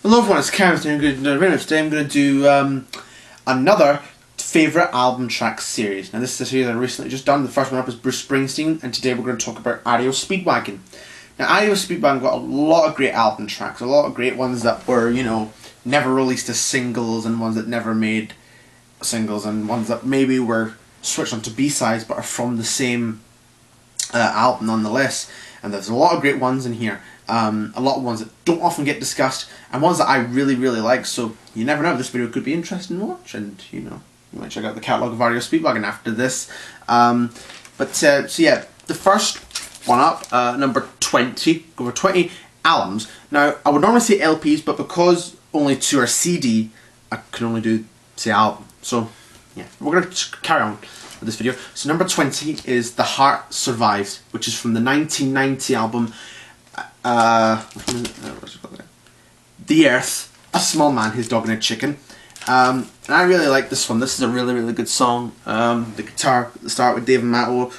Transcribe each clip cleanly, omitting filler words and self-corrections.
Hello everyone, it's Cant Lie. Today I'm going to do another favourite album track series. Now this is a series I recently just done. The first one up is Bruce Springsteen, and today we're going to talk about REO Speedwagon. Now REO Speedwagon got a lot of great album tracks, a lot of great ones that were, never released as singles, and ones that never made singles, and ones that maybe were switched onto B-sides but are from the same album nonetheless. And there's a lot of great ones in here. A lot of ones that don't often get discussed, and ones that I really like, so you never know, this video could be interesting to watch, and you might check out the catalogue of REO Speedwagon after this. So yeah, the first one up, number 20, over 20 albums. Now, I would normally say LPs, but because only 2 are CD, I can only do, say, album. So, yeah, we're going to carry on with this video. So number 20 is The Heart Survives, which is from the 1990 album, The Earth, A Small Man, His Dog and a Chicken. And I really like this one. This is a really good song. The guitar at the start with David Matto,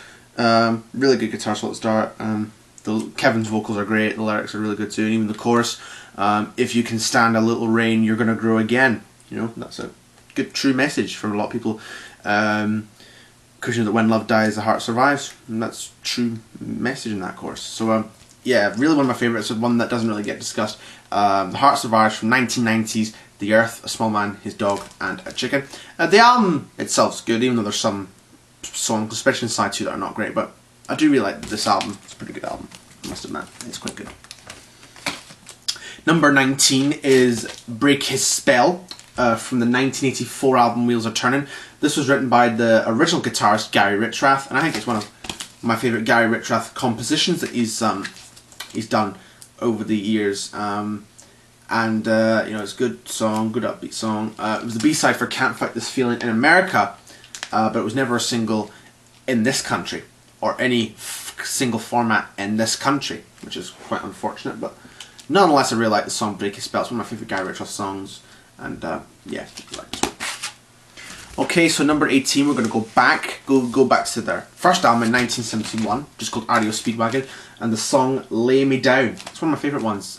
really good guitar solo at the start. Kevin's vocals are great, the lyrics are really good too, and even the chorus, if you can stand a little rain, you're gonna grow again. That's a good true message from a lot of people. Because that when love dies, the heart survives, and that's true message in that chorus. So yeah, really one of my favourites, one that doesn't really get discussed. The Heart Survives from 1990s, The Earth, A Small Man, His Dog and a Chicken. The album itself's good, even though there's some songs, especially in side 2, that are not great, but I do really like this album. It's a pretty good album, I must admit. It's quite good. Number 19 is Break His Spell, from the 1984 album Wheels Are Turning. This was written by the original guitarist Gary Richrath, and I think it's one of my favourite Gary Richrath compositions that he's done over the years. It's a good song, good upbeat song. It was the B-side for Can't Fight This Feeling in America, but it was never a single in this country, or any single format in this country, which is quite unfortunate, but nonetheless I really like the song Break His Spell. It's one of my favourite Gary Richrath songs, and yeah, I like this one. Okay, so number 18, we're going to go back to their first album in 1971, just called REO Speedwagon, and the song Lay Me Down. It's one of my favourite ones.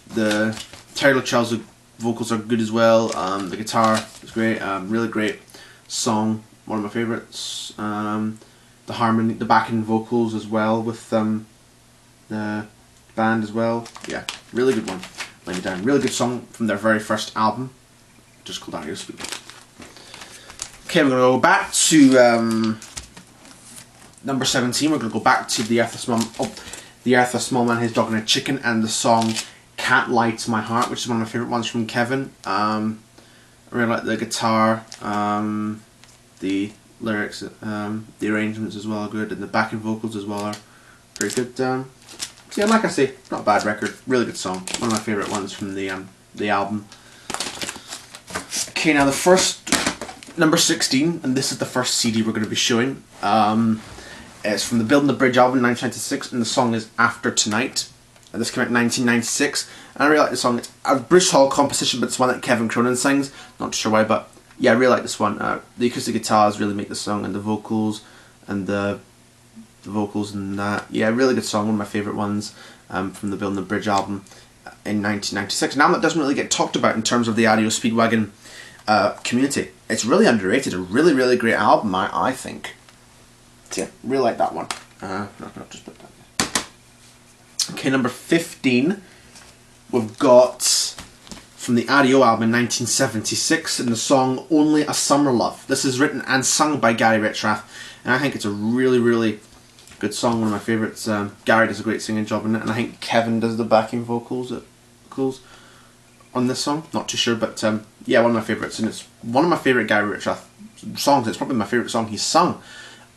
The Terry Lachel's vocals are good as well, the guitar is great, really great song, one of my favourites. The harmony, the backing vocals as well with the band as well. Yeah, really good one. Lay Me Down, really good song from their very first album, just called REO Speedwagon. Okay, we're going to go back to number 17. We're going to go back to The Earth, A Small Man, His Dog and a Chicken, and the song Cant Lie to My Heart, which is one of my favourite ones from Kevin. I really like the guitar, the lyrics, the arrangements as well are good, and the backing vocals as well are very good. So yeah, like I say, not a bad record, really good song. One of my favourite ones from the album. Okay, now the first, number 16, and this is the first CD we're going to be showing. It's from the Building the Bridge album, 1996, and the song is After Tonight. And this came out in 1996, and I really like this song. It's a Bruce Hall composition, but it's one that Kevin Cronin sings. Not sure why, but yeah, I really like this one. The acoustic guitars really make the song, and the vocals, and the vocals and that. Yeah, really good song, one of my favourite ones from the Building the Bridge album in 1996. Now that doesn't really get talked about in terms of the REO Speedwagon community. It's really underrated, a really great album, I think. So yeah, really like that one. No, just put that there. Okay, number 15, we've got from the REO album in 1976, and the song Only a Summer Love. This is written and sung by Gary Richrath, and I think it's a really good song, one of my favourites. Gary does a great singing job in it, and I think Kevin does the backing vocals on this song. Not too sure, but yeah, one of my favourites, and it's one of my favourite Gary Richrath songs. It's probably my favourite song he's sung.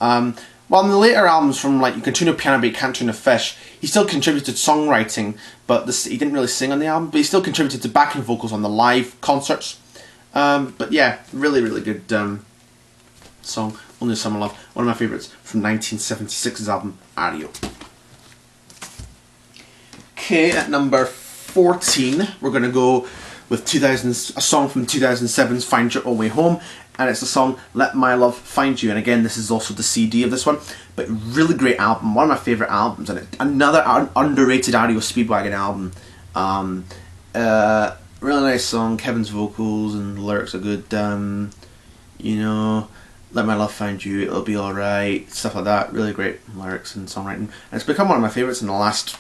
Well, in the later albums from like You Can Tune a Piano but You Can't Tune a Fish, he still contributed songwriting, but he didn't really sing on the album, but he still contributed to backing vocals on the live concerts. But yeah, really good song, Only a Summer Love, one of my favourites from 1976's album, REO. Okay, at number 14, we're going to go with a song from 2007's Find Your Own Way Home, and it's the song Let My Love Find You. And again, this is also the CD of this one, but really great album, one of my favourite albums, and another underrated REO Speedwagon album. Really nice song. Kevin's vocals and the lyrics are good. You know, let my love find you, it'll be alright, stuff like that. Really great lyrics and songwriting, and it's become one of my favourites in the last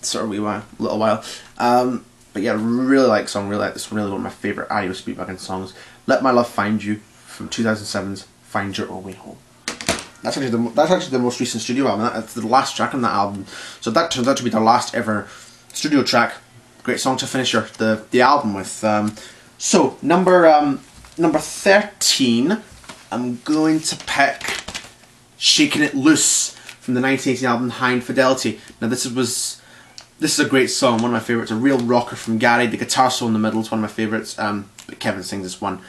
sort of little while. But yeah, really like the song, really like this. Really one of my favourite REO Speedwagon songs. Let My Love Find You from 2007's Find Your Own Way Home. That's actually the most recent studio album. That's the last track on that album. So that turns out to be their last ever studio track. Great song to finish the album with. So number 13, I'm going to pick Shaking It Loose from the 1980 album High Infidelity. Now this is a great song, one of my favourites, a real rocker from Gary. The guitar solo in the middle is one of my favourites. But Kevin sings this one.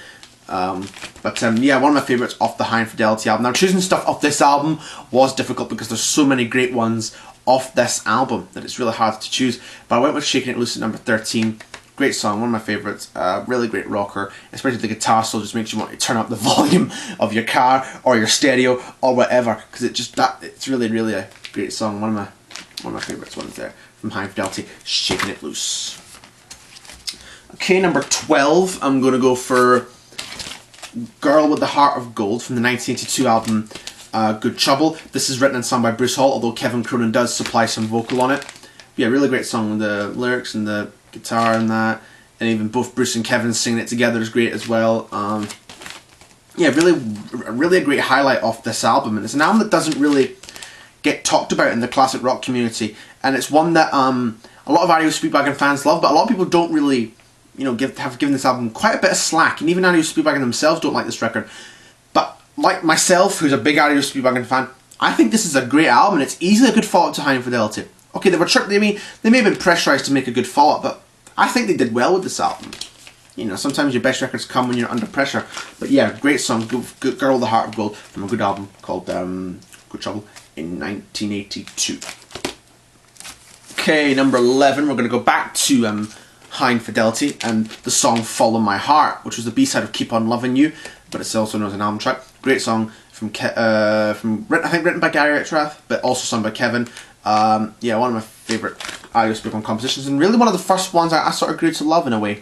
Yeah, one of my favourites off the High Infidelity album. Now choosing stuff off this album was difficult because there's so many great ones off this album that it's really hard to choose. But I went with Shaking It Loose at number 13. Great song, one of my favourites. Really great rocker, especially the guitar solo just makes you want to turn up the volume of your car or your stereo or whatever, because it's really a great song. One of my favourites ones there from High Infidelity, Shaking It Loose. Okay, number 12, I'm going to go for Girl with the Heart of Gold from the 1982 album Good Trouble. This is written and sung by Bruce Hall, although Kevin Cronin does supply some vocal on it. Yeah, really great song with the lyrics and the guitar and that, and even both Bruce and Kevin singing it together is great as well. Yeah, really a great highlight off this album, and it's an album that doesn't really get talked about in the classic rock community, and it's one that a lot of REO Speedwagon fans love, but a lot of people don't really, have given this album quite a bit of slack, and even REO Speedwagon themselves don't like this record. But like myself, who's a big REO Speedwagon fan, I think this is a great album, and it's easily a good follow-up to High Infidelity. Okay, they may have been pressurised to make a good follow-up, but I think they did well with this album. Sometimes your best records come when you're under pressure. But yeah, great song, good Girl with the Heart of Gold from a good album called Good Trouble in 1982. Okay, number 11, we're going to go back to High Infidelity and the song Follow My Heart, which was the B-side of Keep On Loving You, but it's also known as an album track. Great song written by Gary Richrath, but also sung by Kevin. Yeah, one of my favourite REO Speedwagon compositions, and really one of the first ones I sort of grew to love in a way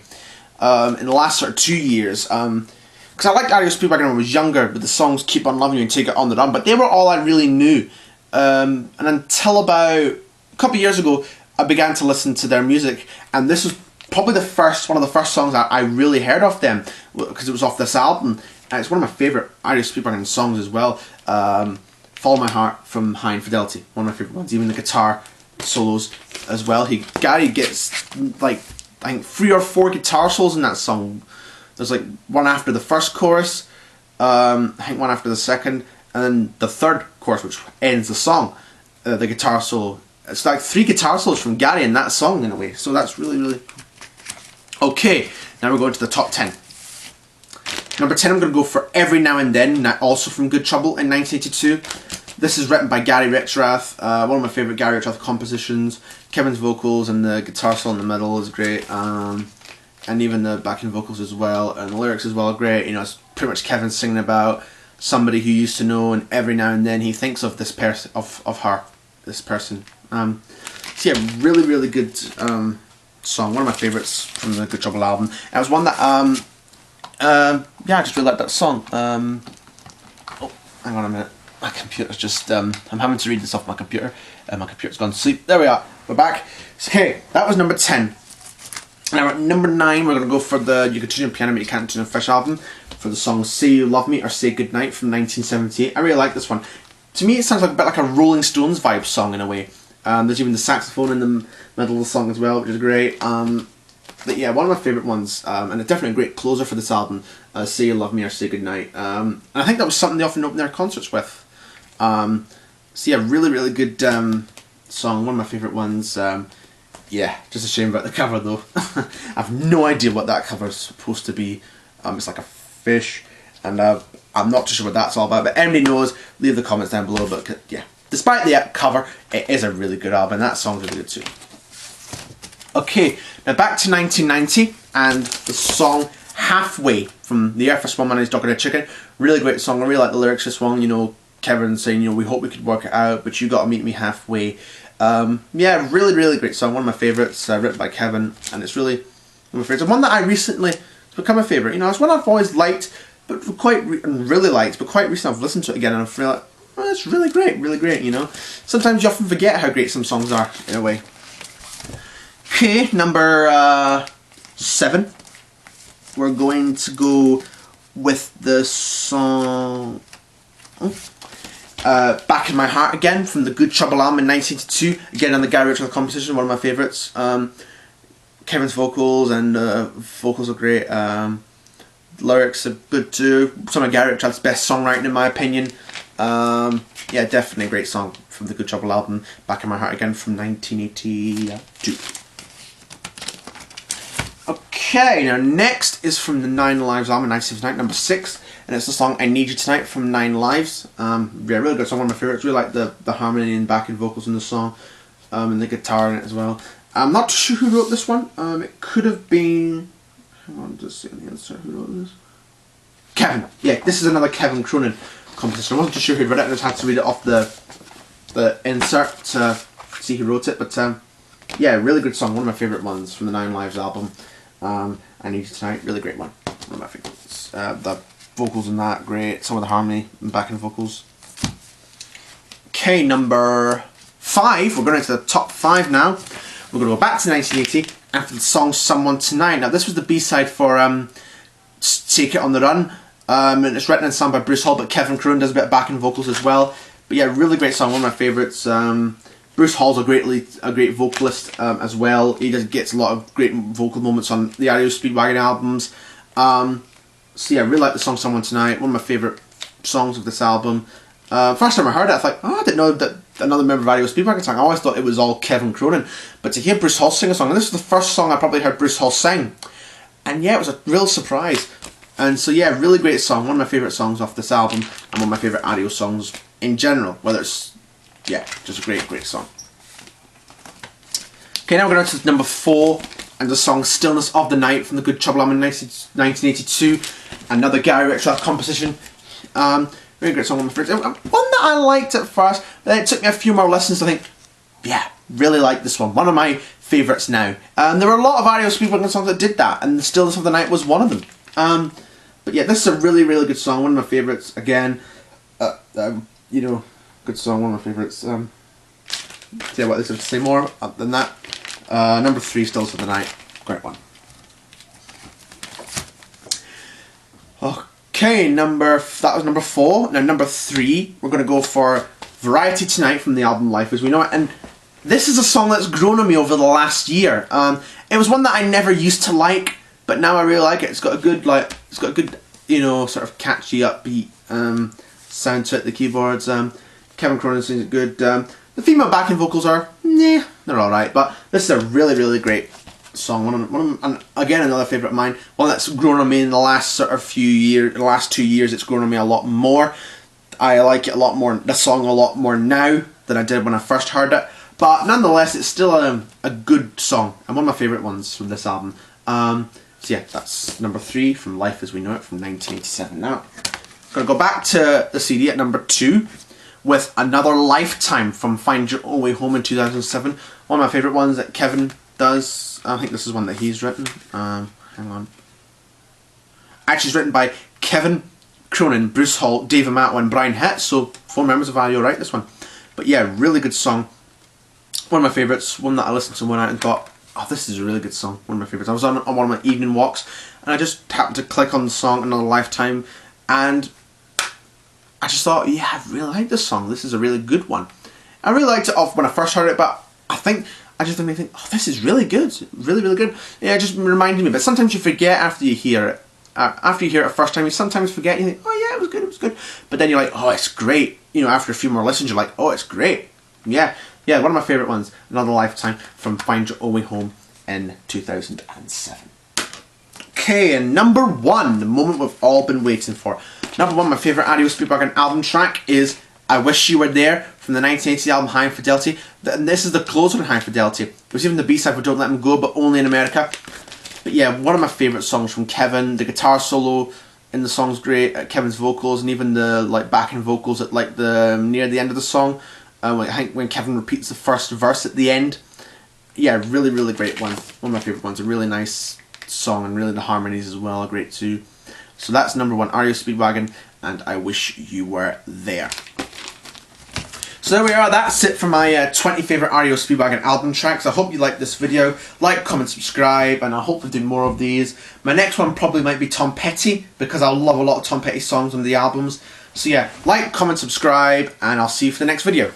in the last sort of 2 years. Because I liked REO Speedwagon when I was younger, but the songs Keep On Loving You and Take It On The Run, but they were all I really knew. And until about a couple of years ago, I began to listen to their music, and this was probably one of the first songs I really heard of them, because it was off this album, and it's one of my favourite REO Speedwagon songs as well. Follow My Heart from High Infidelity, one of my favourite ones. Even the guitar solos as well. Gary gets like I think 3 or 4 guitar solos in that song. There's like one after the first chorus, I think one after the second, and then the third chorus, which ends the song. The guitar solo. It's like 3 guitar solos from Gary in that song in a way. So that's really cool. Okay, now we're going to the top 10. Number 10, I'm going to go for Every Now and Then, also from Good Trouble in 1982. This is written by Gary Richrath, one of my favourite Gary Richrath compositions. Kevin's vocals and the guitar solo in the middle is great, and even the backing vocals as well, and the lyrics as well are great. It's pretty much Kevin singing about somebody who used to know, and every now and then he thinks of this person, of her, this person. So yeah, really good song, one of my favourites from the Good Trouble album. It was one that yeah, I just really like that song. Oh, hang on a minute. My computer's just, I'm having to read this off my computer. My computer's gone to sleep. There we are. We're back. So, okay, that was number 10. Now at number 9, we're going to go for the You Can Tune Your Piano But You Can't Tune a Fish album, for the song Say You Love Me or Say Goodnight from 1978. I really like this one. To me, it sounds like a bit like a Rolling Stones vibe song in a way. There's even the saxophone in the middle of the song as well, which is great. But yeah, one of my favourite ones, and it's definitely a great closer for this album, Say You Love Me or Say Goodnight. And I think that was something they often open their concerts with. So yeah, really good song, one of my favourite ones. Yeah, just a shame about the cover though. I have no idea what that cover is supposed to be. It's like a fish, and I'm not too sure what that's all about, but anybody knows, leave the comments down below. But yeah, despite the cover, it is a really good album, and that song's really good too. Okay, now back to 1990, and the song Halfway from the Air Force One Man Is Dog and a Chicken. Really great song. I really like the lyrics of this one. Kevin saying, we hope we could work it out, but you gotta meet me halfway. Yeah, really, really great song. One of my favourites, written by Kevin, and it's really one of my favourites. And one that I recently has become a favourite. You know, it's one I've always liked, but really liked, but quite recently I've listened to it again, and I feel like, oh, it's really great, you know. Sometimes you often forget how great some songs are, in a way. Okay, number 7. We're going to go with the song Back in My Heart Again from the Good Trouble album in 1982. Again, on the Gary Richrath composition, one of my favourites. Kevin's vocals and vocals are great. Lyrics are good too. Some of Gary Richrath's best songwriting, in my opinion. Yeah, definitely a great song from the Good Trouble album, Back in My Heart Again from 1982. Okay, now next is from the 9 Lives album in 1979, number 6, and it's the song I Need You Tonight from 9 Lives. Yeah, really good song, one of my favourites. Really like the harmony and backing vocals in the song, and the guitar in it as well. I'm not sure who wrote this one. It could have been... Hang on, just see on the answer who wrote this. Kevin. Yeah, this is another Kevin Cronin composition. I wasn't too sure who wrote it, I just had to read it off the insert to see who wrote it, but yeah, really good song, one of my favourite ones from the 9 Lives album. I Need You Tonight, really great one of my favourites. The vocals in that, great, some of the harmony and backing vocals. Okay, number 5, we're going into the top 5 now. We're going to go back to 1980 after the song Someone Tonight. Now this was the B-side for Take It on the Run, and it's written and sung by Bruce Hall, but Kevin Cronin does a bit of backing vocals as well. But yeah, really great song, one of my favourites. Bruce Hall's a great vocalist as well. He gets a lot of great vocal moments on the REO Speedwagon albums. So yeah, I really like the song Someone Tonight, one of my favourite songs of this album. First time I heard it, I thought, oh, I didn't know that another member of REO Speedwagon sang. I always thought it was all Kevin Cronin. But to hear Bruce Hall sing a song, and this is the first song I probably heard Bruce Hall sing. And yeah, it was a real surprise. And so yeah, really great song, one of my favourite songs off this album, and one of my favourite REO songs in general, whether it's, yeah, just a great song. Okay, now we're going to number 4, and the song Stillness of the Night from the Good Trouble album in 1982. Another Gary Richrath composition. Very great song, one of my favourites. One that I liked at first, but then it took me a few more listens to think, yeah, really like this one. One of my favourites now. There were a lot of REO Speedwagon songs that did that, and Stillness of the Night was one of them. But yeah, this is a really good song, one of my favourites. Again, you know, good song, one of my favourites. Yeah, what there's to say more than that. Number 3, Stillness of the Night, great one. Okay, that was number 4. Now number 3, we're going to go for Variety Tonight from the album Life as We Know It. And this is a song that's grown on me over the last year. It was one that I never used to like, but now I really like it. It's got a good, you know, sort of catchy, upbeat sound to it. The keyboards, Kevin Cronin sings it good. The female backing vocals are, nah, they're alright, but this is a really great song. And again, another favourite of mine. One that's grown on me in the last sort of few years, the last 2 years, it's grown on me a lot more. I like it a lot more, the song a lot more now than I did when I first heard it. But nonetheless, it's still a good song, and one of my favourite ones from this album. So yeah, that's number 3 from Life as We Know It from 1987. Now, I'm going to go back to the CD at number 2 with Another Lifetime from Find Your Own Way Home in 2007. One of my favourite ones that Kevin does. I think this is one that he's written. Hang on. Actually, it's written by Kevin Cronin, Bruce Hall, Dave Amato and Brian Hitt, so 4 members of REO write this one. But yeah, really good song. One of my favourites, one that I listened to one night and thought, oh, this is a really good song. One of my favourites. I was on one of my evening walks, and I just happened to click on the song Another Lifetime, and I just thought, yeah, I really like this song. This is a really good one. I really liked it off when I first heard it, but I just didn't think, oh, this is really good. Really good. Yeah, it just reminded me, but sometimes you forget after you hear it. After you hear it the first time, you sometimes forget, and you think, oh yeah, it was good. But then you're like, oh, it's great. You know, after a few more listens, you're like, oh, it's great. Yeah, one of my favourite ones, Another Lifetime from Find Your Own Way Home in 2007. Okay, and number 1, the moment we've all been waiting for. Number 1, my favourite REO Speedwagon album track is I Wish You Were There from the 1980 album High Fidelity. And this is the closer to High Fidelity. It was even the B-side for Don't Let Them Go, but only in America. But yeah, one of my favourite songs from Kevin. The guitar solo in the song's great. Kevin's vocals and even the backing vocals at near the end of the song. I think when Kevin repeats the first verse at the end. Yeah, really, really great one. One of my favourite ones. A really nice song, and really the harmonies as well are great too. So that's number 1, REO Speedwagon, and I Wish You Were There. So there we are, that's it for my 20 favourite REO Speedwagon album tracks. I hope you liked this video. Like, comment, subscribe, and I'll hopefully do more of these. My next one probably might be Tom Petty, because I love a lot of Tom Petty songs on the albums. So yeah, like, comment, subscribe, and I'll see you for the next video.